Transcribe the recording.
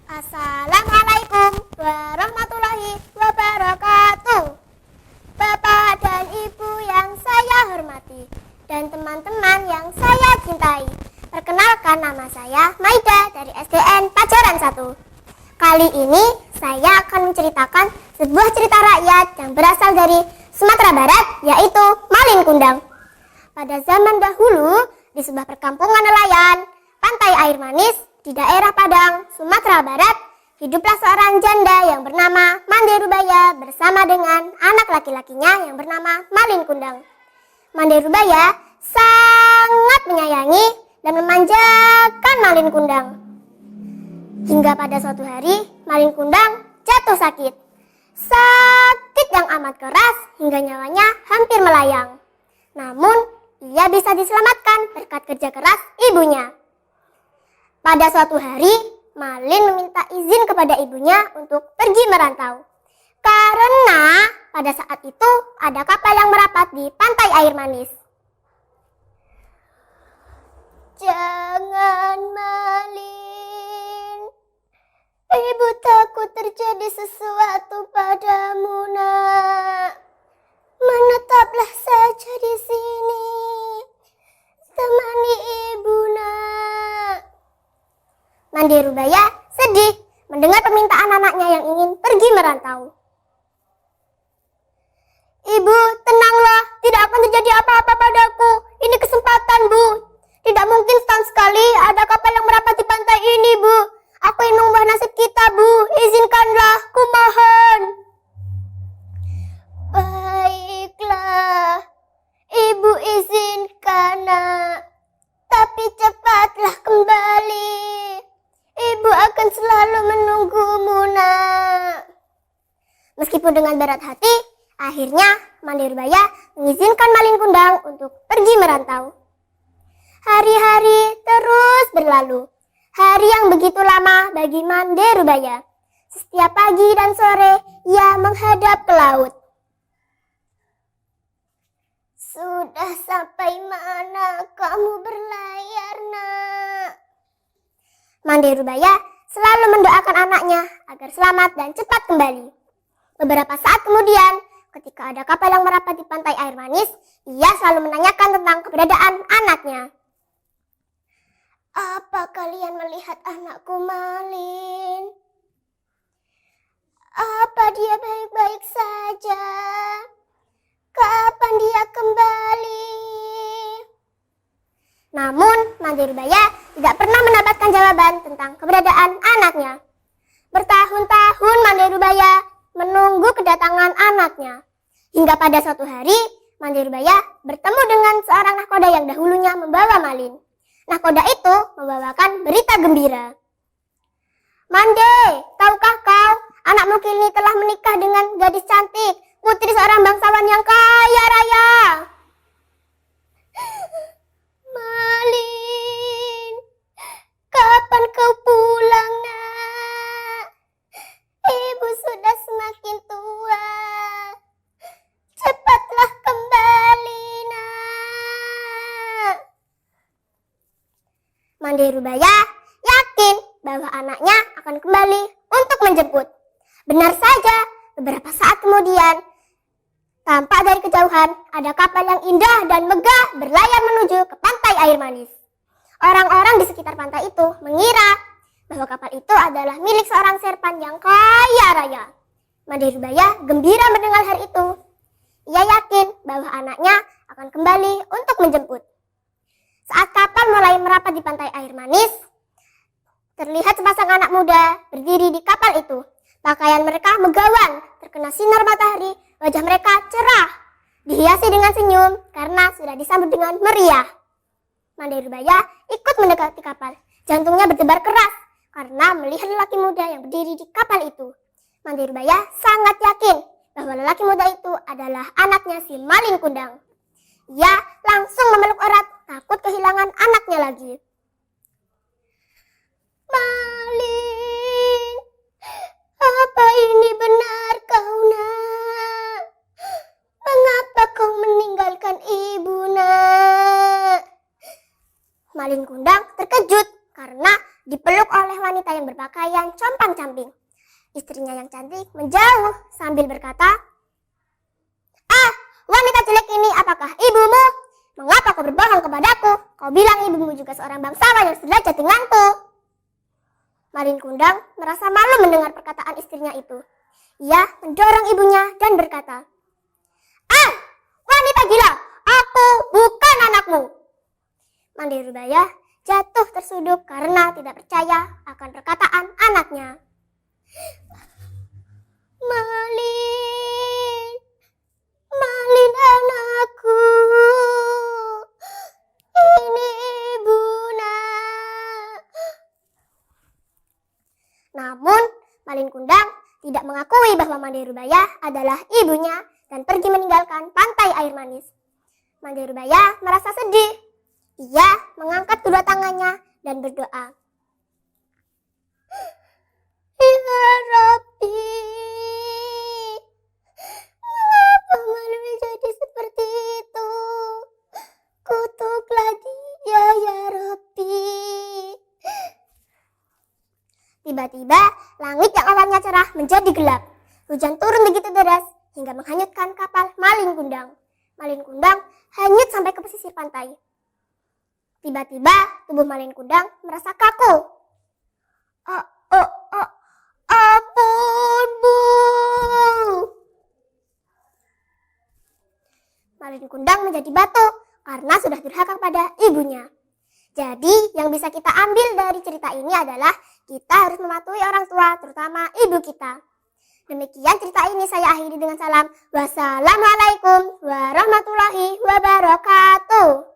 Assalamualaikum warahmatullahi wabarakatuh. Bapak dan Ibu yang saya hormati dan teman-teman yang saya cintai. Perkenalkan, nama saya Maida dari SDN Pajaran 1. Kali ini saya akan menceritakan sebuah cerita rakyat yang berasal dari Sumatera Barat, yaitu Malin Kundang. Pada zaman dahulu, di sebuah perkampungan nelayan, pantai air manis, di daerah Padang, Sumatera Barat, hiduplah seorang janda yang bernama Mande Rubaya bersama dengan anak laki-lakinya yang bernama Malin Kundang. Mande Rubaya sangat menyayangi dan memanjakan Malin Kundang. Hingga pada suatu hari, Malin Kundang jatuh sakit. Sakit yang amat keras hingga nyawanya hampir melayang. Namun, ia bisa diselamatkan berkat kerja keras ibunya. Pada suatu hari, Malin meminta izin kepada ibunya untuk pergi merantau. Karena pada saat itu ada kapal yang merapat di pantai air manis. Jangan, Malin. Ibu takut terjadi sesuatu padamu, nak. Menetaplah saja di sini. Temani ibu, nak. Mande Rubaya sedih mendengar permintaan anaknya yang ingin pergi merantau. Ibu, tenanglah, tidak akan terjadi apa-apa padaku. Ini kesempatan, Bu. Tidak mungkin setahun sekali ada kapal yang merapat di pantai ini, Bu. Aku ingin mengubah nasib kita, Bu. Izinkanlah, kumohon. Baiklah, Ibu izinkan, nak. Tapi cepatlah kembali. Ibu akan selalu menunggumu, nak. Meskipun dengan berat hati, akhirnya Mande Rubaya mengizinkan Malin Kundang untuk pergi merantau. Hari-hari terus berlalu. Hari yang begitu lama bagi Mande Rubaya. Setiap pagi dan sore, ia menghadap ke laut. Sudah sampai mana kamu berlayar, nak? Mande Rubaya selalu mendoakan anaknya agar selamat dan cepat kembali. Beberapa saat kemudian, ketika ada kapal yang merapat di pantai air manis, ia selalu menanyakan tentang keberadaan anaknya. Apa kalian melihat anakku, Malin? Apa dia baik-baik saja? Kapan dia kembali? Namun, Mande Rubaya tidak pernah mendapatkan jawaban tentang keberadaan anaknya. Bertahun-tahun Mande Rubaya menunggu kedatangan anaknya. Hingga pada suatu hari, Mande Rubaya bertemu dengan seorang nahkoda yang dahulunya membawa Malin. Nahkoda itu membawakan berita gembira. Mande, tahukah kau, anakmu kini telah menikah dengan gadis cantik, putri seorang bangsawan yang kaya raya. Malin, kapan kau pulang, nak? Ibu sudah semakin tua. Cepatlah kembali, nak. Mande Rubaya yakin bahwa anaknya akan kembali untuk menjemput. Benar saja, beberapa saat kemudian, tampak dari kejauhan ada kapal yang indah dan megah berlayar menuju ke pantai air manis. Orang-orang di sekitar pantai itu mengira bahwa kapal itu adalah milik seorang serpan yang kaya raya. Mande Rubaya gembira mendengar hal itu. Ia yakin bahwa anaknya akan kembali untuk menjemput. Saat kapal mulai merapat di pantai air manis, terlihat sepasang anak muda berdiri di kapal itu. Pakaian mereka megawan, terkena sinar matahari, wajah mereka cerah, dihiasi dengan senyum karena sudah disambut dengan meriah. Mande Rubaya ikut mendekati kapal. Jantungnya berdebar keras karena melihat lelaki muda yang berdiri di kapal itu. Mande Rubaya sangat yakin bahwa lelaki muda itu adalah anaknya si Malin Kundang. Ia langsung memeluk erat, takut kehilangan anaknya lagi. Malin, apa ini benar kau, nak? Mengapa kau meninggalkan ibu, nak? Malin Kundang terkejut karena dipeluk oleh wanita yang berpakaian berpakaian compang-camping. Istrinya yang cantik menjauh sambil berkata, "Ah, wanita jelek ini apakah ibumu? Mengapa kau berbohong kepadaku? Kau bilang ibumu juga seorang bangsawan yang sederajat denganku." Malin Kundang merasa malu mendengar perkataan istrinya itu. Ia mendorong ibunya dan berkata, "Ah, wanita gila, aku bukan anakmu." Mande Rubaya jatuh tersuduk karena tidak percaya akan perkataan anaknya. "Malin, Malin anakku, ini ibu nak." Namun Malin Kundang tidak mengakui bahwa Mande Rubaya adalah ibunya dan pergi meninggalkan pantai air manis. Mande Rubaya merasa sedih. Ia mengangkat kedua tangannya dan berdoa, "Ya Rabbi, mengapa Malin menjadi seperti itu? Kutuklah dia ya Rabbi." Tiba-tiba langit yang awalnya cerah menjadi gelap. Hujan turun begitu deras hingga menghanyutkan kapal Malin Kundang. Malin Kundang hanyut sampai ke pesisir pantai. Tiba-tiba tubuh Malin Kundang merasa kaku. Ampun, Bu." Malin Kundang menjadi batu karena sudah durhaka pada ibunya. Jadi yang bisa kita ambil dari cerita ini adalah kita harus mematuhi orang tua, terutama ibu kita. Demikian cerita ini saya akhiri dengan salam. Wassalamualaikum warahmatullahi wabarakatuh.